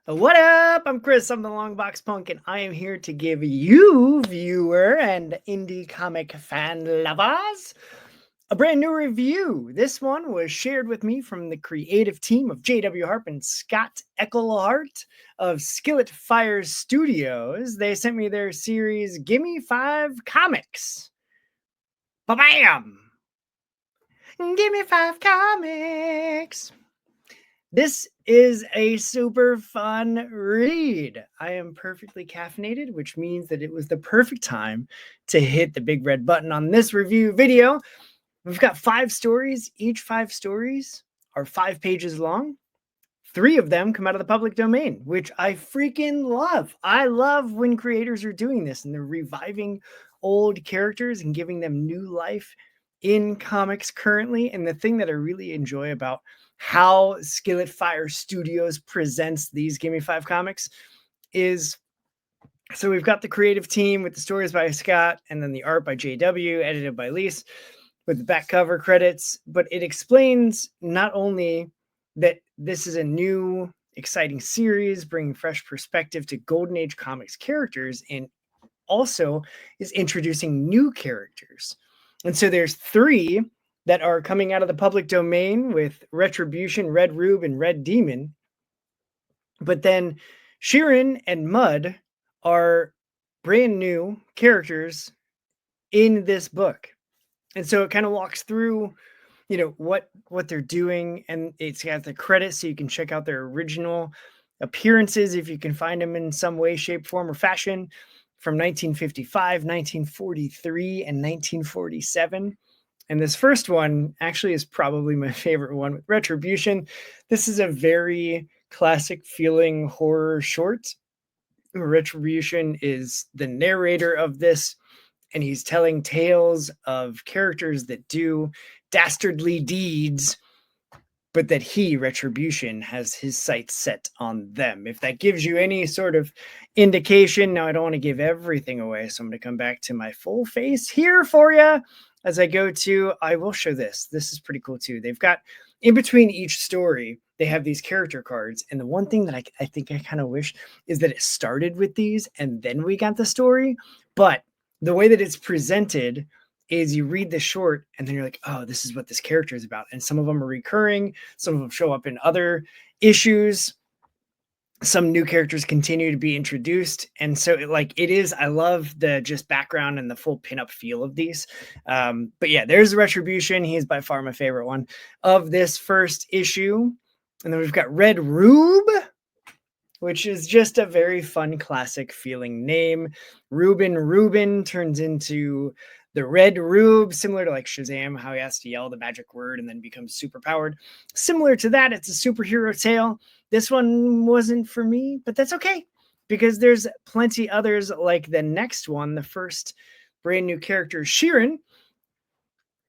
What up? I'm Chris. I'm the Long Box Punk, and I am here to give you, viewer and indie comic fan lovers, a brand new review. This one was shared with me from the creative team of JW Harp and Scott Eckelart of SkilletFire Studios. They sent me their series, Gimme Five Comics. Ba-bam! Gimme Five Comics. This is a super fun read. I am perfectly caffeinated, which means that it was the perfect time to hit the big red button on this review video. We've got 5 stories. Each 5 stories are 5 pages long. 3 of them come out of the public domain, which I freaking love. I love when creators are doing this and they're reviving old characters and giving them new life in comics currently. And the thing that I really enjoy about how SkilletFire Studios presents these Gimme Five comics is, so we've got the creative team with the stories by Scott and then the art by JW, edited by Lise, with the back cover credits. But it explains not only that this is a new, exciting series, bringing fresh perspective to Golden Age comics characters, and also is introducing new characters. And so there's 3 that are coming out of the public domain with Retribution, Red Rube, and Red Demon. But then Sheeran and Mud are brand new characters in this book. And so it kind of walks through, what they're doing, and it's got the credits so you can check out their original appearances if you can find them in some way, shape, form, or fashion from 1955, 1943, and 1947. And this first one actually is probably my favorite one, with Retribution. This is a very classic feeling horror short. Retribution is the narrator of this, and he's telling tales of characters that do dastardly deeds, but that he, Retribution, has his sights set on them. If that gives you any sort of indication, now I don't want to give everything away, so I'm going to come back to my full face here for you. As I go to, I will show this. This is pretty cool too. They've got, in between each story, they have these character cards. And the one thing that I think I kind of wish is that it started with these and then we got the story. But the way that it's presented is you read the short and then you're like, oh, this is what this character is about. And some of them are recurring. Some of them show up in other issues. Some new characters continue to be introduced. And so it is, I love the just background and the full pinup feel of these. But yeah, there's Retribution. He's by far my favorite one of this first issue. And then we've got Red Rube, which is just a very fun, classic feeling name. Reuben turns into the Red Rube, similar to like Shazam, how he has to yell the magic word and then becomes super powered. Similar to that, it's a superhero tale. This one wasn't for me, but that's okay, because there's plenty others like the next one, the first brand new character, Sheeran.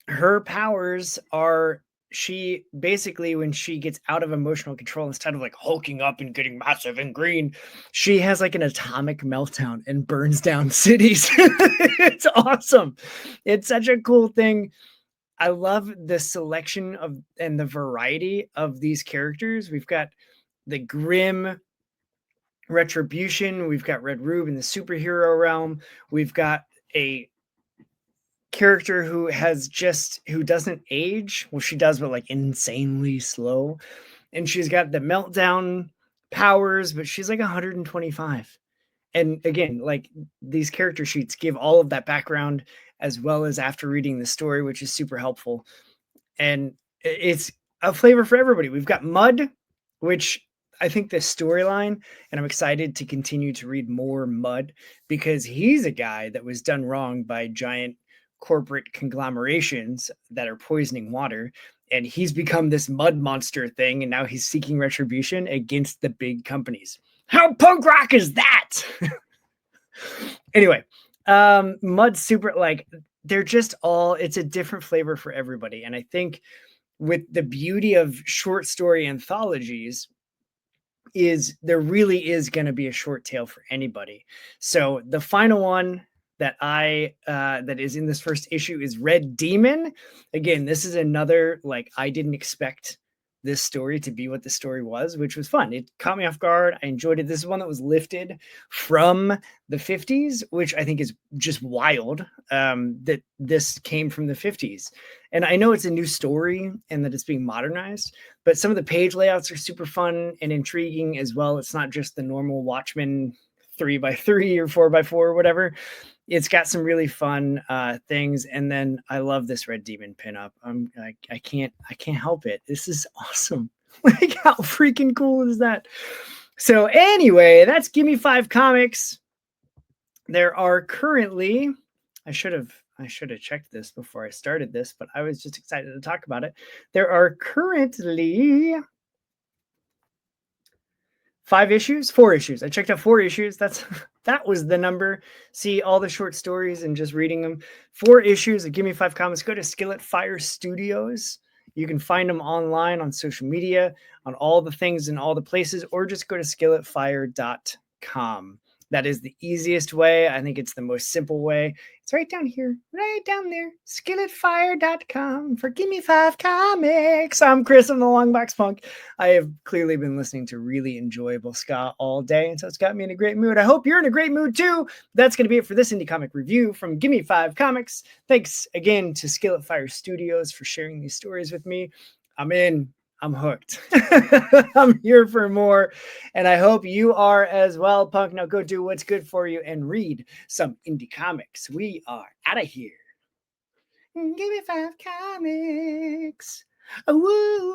Her powers are, she basically, when she gets out of emotional control, instead of like hulking up and getting massive and green, she has like an atomic meltdown and burns down cities. It's awesome. It's such a cool thing. I love the selection of and the variety of these characters. We've got the grim Retribution. We've got Red Rube in the superhero realm. We've got a character who doesn't age. Well, she does, but like insanely slow. And she's got the meltdown powers, but she's like 125. And again, like, these character sheets give all of that background as well as after reading the story, which is super helpful. And it's a flavor for everybody. We've got Mud, which I think the storyline, and I'm excited to continue to read more Mud, because he's a guy that was done wrong by giant corporate conglomerations that are poisoning water, and he's become this mud monster thing, and now he's seeking retribution against the big companies. How punk rock is that? Anyway, Mud super, like, they're just all, it's a different flavor for everybody. And I think with the beauty of short story anthologies is there really is going to be a short tale for anybody. So the final one that that is in this first issue is Red Demon. Again, this is another, like, I didn't expect this story to be what the story was, which was fun. It caught me off guard. I enjoyed it. This is one that was lifted from the 50s, which I think is just wild, that this came from the 50s. And I know it's a new story and that it's being modernized, but some of the page layouts are super fun and intriguing as well. It's not just the normal Watchmen 3x3 or 4x4 or whatever. It's got some really fun things, and then I love this Red Demon pinup. I can't help it. This is awesome. Like, how freaking cool is that? So anyway, that's Gimme Five Comics. There are currently, I should have checked this before I started this, but I was just excited to talk about it. There are currently 4 issues. I checked out 4 issues. That was the number. See all the short stories and just reading them. 4 issues of Gimme Five Comics. Go to SkilletFire Studios. You can find them online on social media, on all the things in all the places, or just go to SkilletFire.com. That is the easiest way. I think it's the most simple way. It's right down here, right down there. SkilletFire.com for Gimme Five Comics. I'm Chris. I'm the Longbox Punk. I have clearly been listening to really enjoyable ska all day, and so it's got me in a great mood. I hope you're in a great mood too. That's going to be it for this indie comic review from Gimme Five Comics. Thanks again to SkilletFire Studios for sharing these stories with me. I'm in. I'm hooked. I'm here for more, and I hope you are as well, punk. Now go do what's good for you and read some indie comics. We are out of here. Give me 5 comics. Woo!